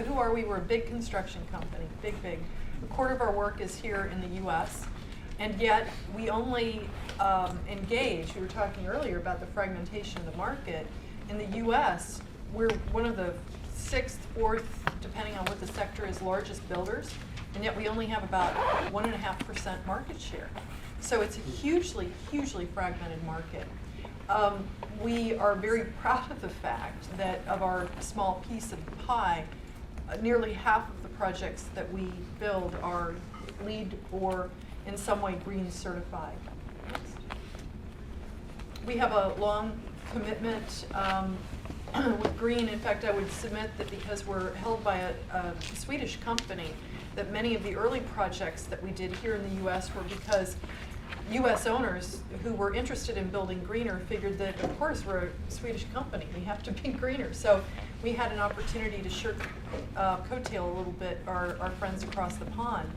Who are we? We're a big construction company, big. A quarter of our work is here in the US, and yet we only engage, we were talking earlier about the fragmentation of the market. In the US, we're one of the 6th, 4th, depending on what the sector is, largest builders, and yet we only have about 1.5% market share. So it's a hugely fragmented market. We are very proud of the fact that of our small piece of the pie, nearly half of the projects that we build are LEED or in some way green certified. We have a long commitment with green. In fact, I would submit that because we're held by a Swedish company, that many of the early projects that we did here in the US were because US owners who were interested in building greener figured that, of course, we're a Swedish company, we have to be greener. So we had an opportunity to coattail a little bit our friends across the pond.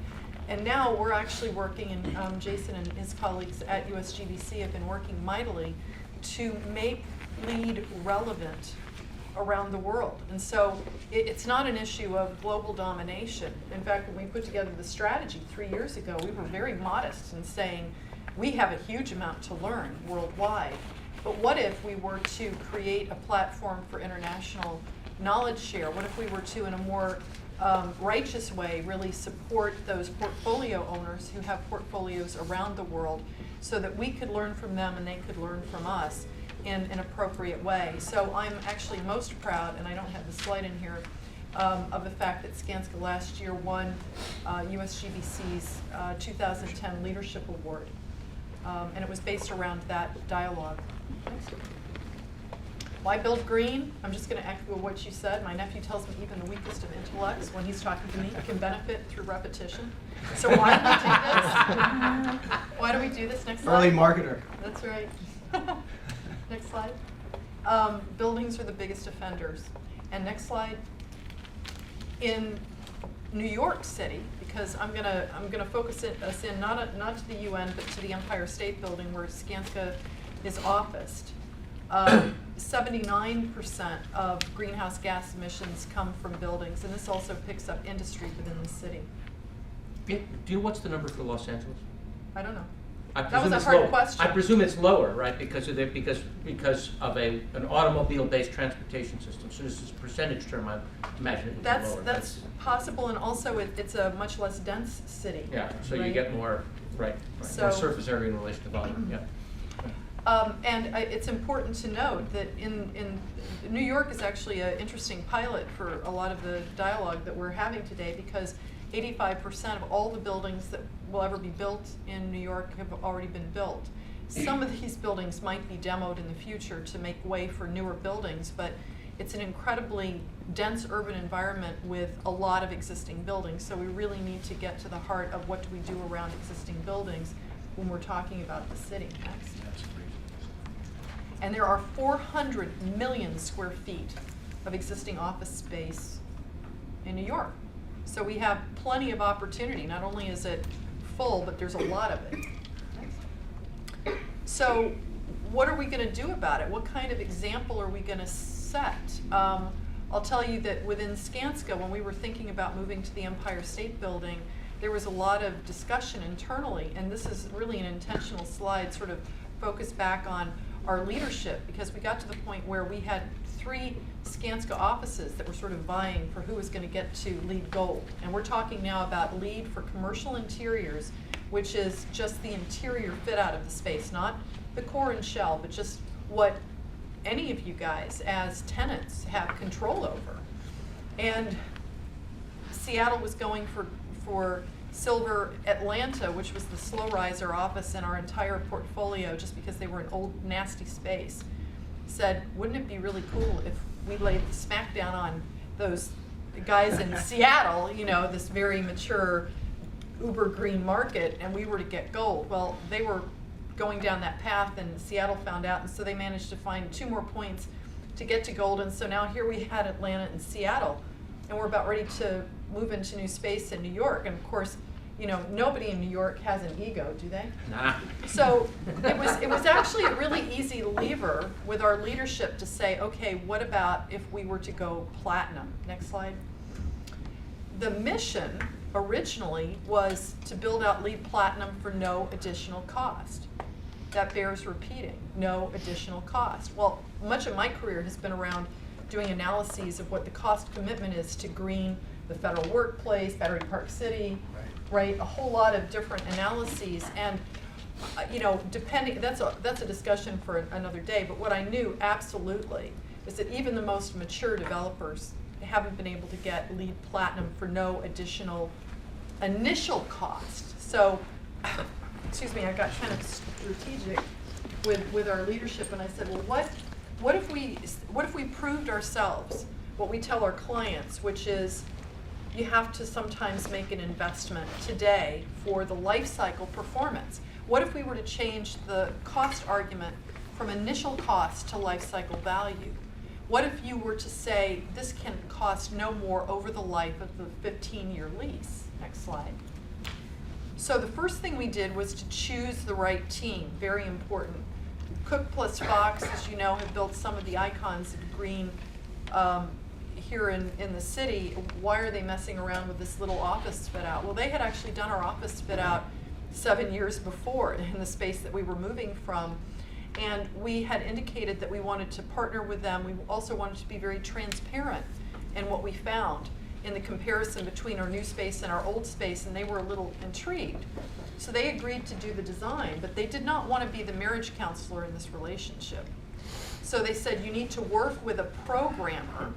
And now we're actually working, and Jason and his colleagues at USGBC have been working mightily to make LEED relevant around the world. And so it's not an issue of global domination. In fact, when we put together the strategy 3 years ago, we were very modest in saying we have a huge amount to learn worldwide. But what if we were to create a platform for international knowledge share? What if we were to, in a more righteous way, really support those portfolio owners who have portfolios around the world so that we could learn from them and they could learn from us in an appropriate way? So I'm actually most proud, and I don't have the slide in here, of the fact that Skanska last year won USGBC's 2010 Leadership Award. And it was based around that dialogue. Next. Why build green? I'm just going to echo what you said. My nephew tells me even the weakest of intellects, when he's talking to me, can benefit through repetition. So why do we do this? Why do we do this? Next slide. Early marketer. That's right. Next slide. Buildings are the biggest offenders. And next slide. In New York City, because I'm gonna focus us in not to the UN but to the Empire State Building where Skanska is officed. 79% of greenhouse gas emissions come from buildings, and this also picks up industry within the city. Do you know what's the number for Los Angeles? I don't know. That was a hard question. I presume it's lower, right? Because of an automobile-based transportation system. So this is a percentage term. I imagine it would be lower. That's possible, and also it's a much less dense city. Yeah. So right? you get more So, more surface area in relation to volume. Yeah. And it's important to note that in New York is actually an interesting pilot for a lot of the dialogue that we're having today, because 85% of all the buildings that will ever be built in New York have already been built. Some of these buildings might be demoed in the future to make way for newer buildings, but it's an incredibly dense urban environment with a lot of existing buildings. So we really need to get to the heart of what do we do around existing buildings when we're talking about the city. Next. And there are 400 million square feet of existing office space in New York. So we have plenty of opportunity. Not only is it full, but there's a lot of it. Next. So what are we going to do about it? What kind of example are we going to set? I'll tell you that within Skanska, when we were thinking about moving to the Empire State Building, there was a lot of discussion internally, and this is really an intentional slide sort of focused back on our leadership, because we got to the point where we had 3 Skanska offices that were sort of vying for who was going to get to LEED Gold. And we're talking now about LEED for commercial interiors, which is just the interior fit out of the space, not the core and shell, but just what any of you guys as tenants have control over. And Seattle was going for silver. Atlanta, which was the slow riser office in our entire portfolio, just because they were an old nasty space, said, wouldn't it be really cool if we laid the smackdown on those guys in Seattle, you know, this very mature uber green market, and we were to get gold? Well, they were going down that path, and Seattle found out, and so they managed to find 2 more points to get to gold. And so now here we had Atlanta and Seattle, and we're about ready to move into new space in New York. And of course, you know, nobody in New York has an ego, do they? Nah. So it was actually a really easy lever with our leadership to say, okay, what about if we were to go platinum? Next slide. the mission originally was to build out LEED Platinum for no additional cost. That bears repeating, no additional cost. Well, much of my career has been around doing analyses of what the cost commitment is to green the federal workplace, Battery Park City, right? A whole lot of different analyses, and you know, depending, that's a discussion for another day, but what I knew absolutely is that even the most mature developers haven't been able to get LEED Platinum for no additional initial cost. So, excuse me, I got kind of strategic with our leadership, and I said, well, what if we proved ourselves what we tell our clients, which is you have to sometimes make an investment today for the life cycle performance. What if we were to change the cost argument from initial cost to life cycle value? What if you were to say this can cost no more over the life of the 15-year lease? Next slide. So the first thing we did was to choose the right team, very important. Cook plus Fox, as you know, have built some of the icons of green here in the city. Why are they messing around with this little office fit out? Well, they had actually done our office fit out 7 years before in the space that we were moving from. And we had indicated that we wanted to partner with them. We also wanted to be very transparent in what we found in the comparison between our new space and our old space, and they were a little intrigued. So they agreed to do the design, but they did not want to be the marriage counselor in this relationship. So they said you need to work with a programmer,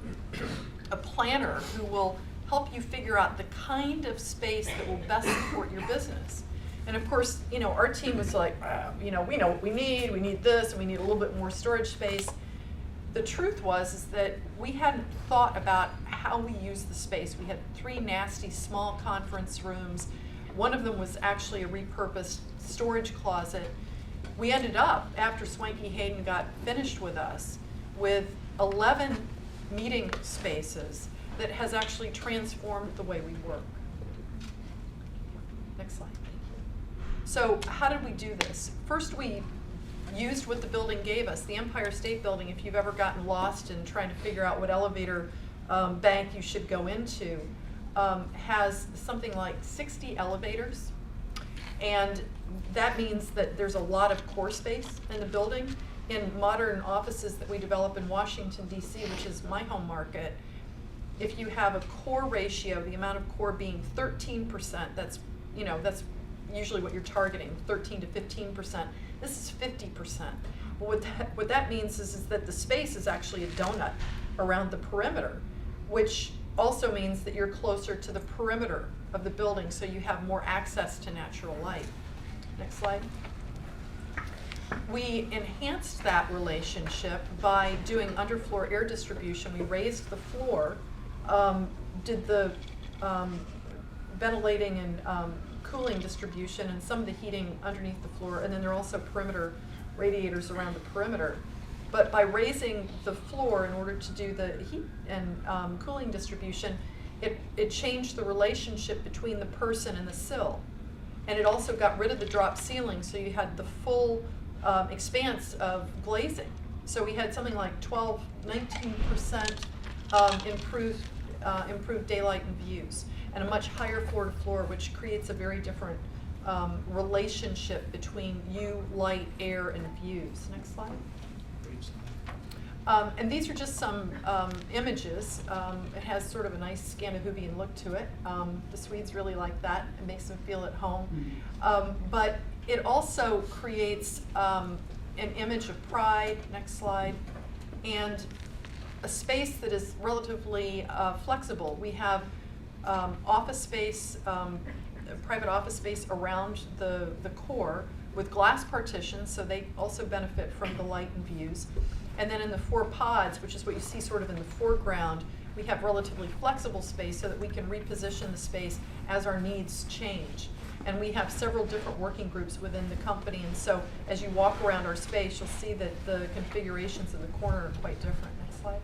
a planner who will help you figure out the kind of space that will best support your business. And of course, you know, our team was like, you know what we need this, and we need a little bit more storage space. The truth is that we hadn't thought about how we use the space. We had 3 nasty small conference rooms. One of them was actually a repurposed storage closet. We ended up, after Swanky Hayden got finished with us, with 11 meeting spaces that has actually transformed the way we work. Next slide. So how did we do this? First, we used what the building gave us. The Empire State Building, if you've ever gotten lost in trying to figure out what elevator bank you should go into, has something like 60 elevators. And that means that there's a lot of core space in the building. In modern offices that we develop in Washington, D.C., which is my home market, if you have a core ratio, the amount of core being 13%, that's usually what you're targeting, 13 to 15%. This is 50%. But what that means is that the space is actually a donut around the perimeter, which also means that you're closer to the perimeter of the building, so you have more access to natural light. Next slide. We enhanced that relationship by doing underfloor air distribution. We raised the floor, did the ventilating and cooling distribution and some of the heating underneath the floor, and then there are also perimeter radiators around the perimeter. But by raising the floor in order to do the heat and cooling distribution, it changed the relationship between the person and the sill. And it also got rid of the drop ceiling, so you had the full expanse of glazing. So we had something like 19% improved daylight and views, and a much higher floor-to-floor, which creates a very different relationship between you, light, air, and views. Next slide. And these are just some images. It has sort of a nice Scandinavian look to it. The Swedes really like that. It makes them feel at home. But it also creates an image of pride, next slide, and a space that is relatively flexible. We have office space, private office space around the core with glass partitions, so they also benefit from the light and views. And then in the 4 pods, which is what you see sort of in the foreground, we have relatively flexible space so that we can reposition the space as our needs change. And we have several different working groups within the company, and so as you walk around our space, you'll see that the configurations in the corner are quite different. Next slide.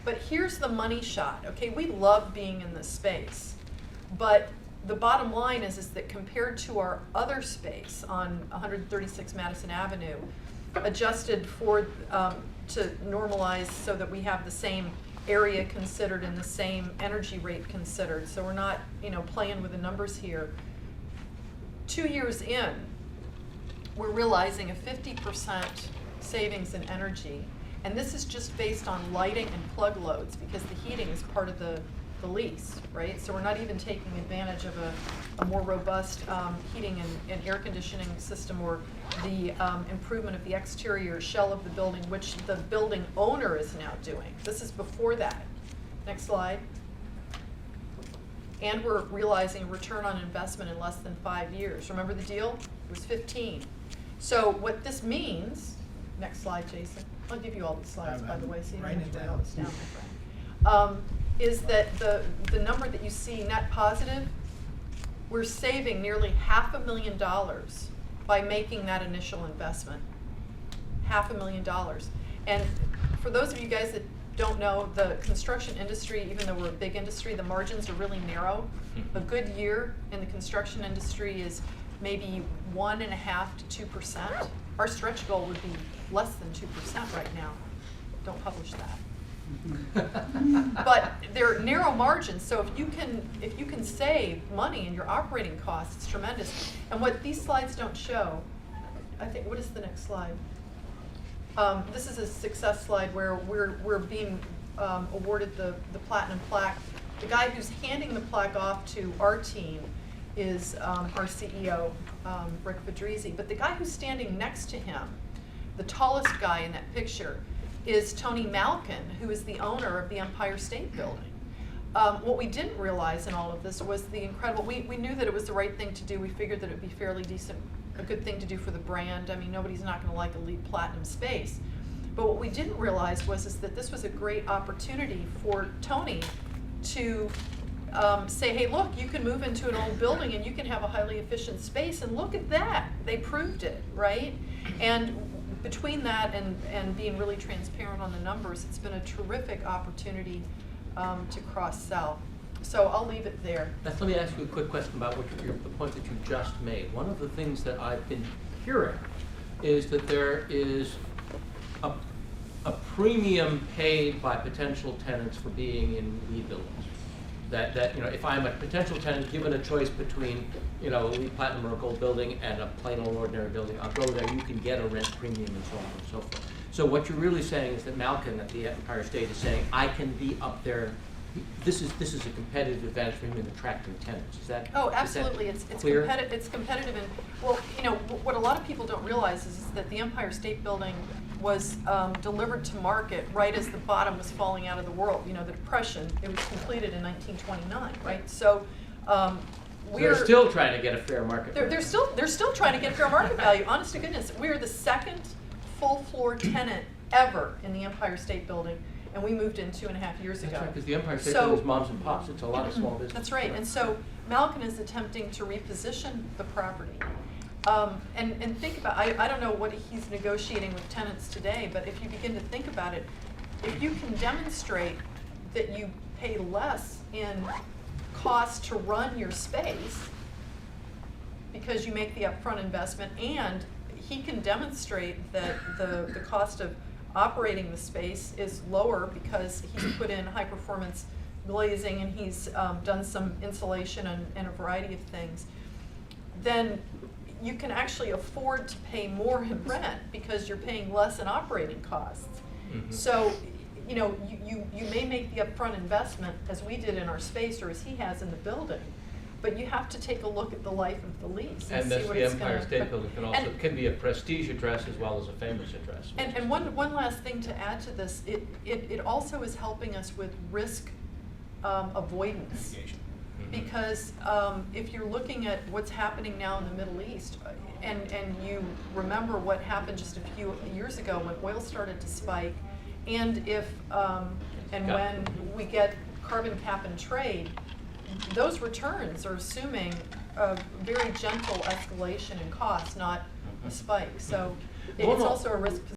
But here's the money shot. Okay, we love being in this space, but the bottom line is that compared to our other space on 136 Madison Avenue, adjusted for to normalize so that we have the same area considered and the same energy rate considered. So we're not, playing with the numbers here. 2 years in, we're realizing a 50% savings in energy. And this is just based on lighting and plug loads, because the heating is part of the lease, right? So we're not even taking advantage of a more robust heating and air conditioning system, or the improvement of the exterior shell of the building, which the building owner is now doing. This is before that. Next slide. And we're realizing a return on investment in less than 5 years. Remember the deal? It was 15. So what this means, next slide, Jason. I'll give you all the slides, by the way, so you don't have to write all this down, my friend. Is that the number that you see, net positive, we're saving nearly $500,000 by making that initial investment. $500,000. And for those of you guys that don't know, the construction industry, even though we're a big industry, the margins are really narrow. A good year in the construction industry is maybe 1.5% to 2%. Our stretch goal would be less than 2% right now. Don't publish that. But they're narrow margins, so if you can save money in your operating costs, it's tremendous. And what these slides don't show, I think, what is the next slide? This is a success slide where we're being awarded the platinum plaque. The guy who's handing the plaque off to our team is our CEO, Rick Fedrizzi. But the guy who's standing next to him, the tallest guy in that picture, is Tony Malkin, who is the owner of the Empire State Building. What we didn't realize in all of this was the incredible, we knew that it was the right thing to do. We figured that it would be fairly decent, a good thing to do for the brand. I mean, nobody's not going to like a LEED Platinum space. But what we didn't realize was that this was a great opportunity for Tony to say, hey, look, you can move into an old building and you can have a highly efficient space, and look at that. They proved it, right? And between that and being really transparent on the numbers, it's been a terrific opportunity to cross-sell. So I'll leave it there. Let me ask you a quick question about the point that you just made. One of the things that I've been hearing is that there is a premium paid by potential tenants for being in LEED buildings. That if I'm a potential tenant given a choice between a LEED Platinum or a gold building and a plain old ordinary building, I'll go there. You can get a rent premium and so on and so forth. So what you're really saying is that Malkin at the Empire State is saying, I can be up there. This is a competitive advantage for him in attracting tenants. Is that? Oh, absolutely. It's clear? It's competitive, and well, what a lot of people don't realize is that the Empire State Building was delivered to market right as the bottom was falling out of the world. The Depression. It was completed in 1929, right? So they're still trying to get a fair market. They're still trying to get fair market value. Honest to goodness, we are the second full floor tenant ever in the Empire State Building. And we moved in 2.5 years ago. That's right, because the Empire State Building is moms and pops. It's a lot of small business. That's right. And so Malkin is attempting to reposition the property. And think about, I don't know what he's negotiating with tenants today, but if you begin to think about it, if you can demonstrate that you pay less in cost to run your space because you make the upfront investment, and he can demonstrate that the cost of operating the space is lower because he's put in high performance glazing and he's done some insulation and a variety of things, then you can actually afford to pay more in rent because you're paying less in operating costs. Mm-hmm. So, you may make the upfront investment as we did in our space or as he has in the building, but you have to take a look at the life of the lease and see what it's going to. And the Empire State Building can be a prestige address as well as a famous address. And one last thing to add to this, it also is helping us with risk avoidance. Because if you're looking at what's happening now in the Middle East, and you remember what happened just a few years ago when oil started to spike, and when we get carbon cap and trade, those returns are assuming a very gentle escalation in cost, not a spike. So it's also a risk position.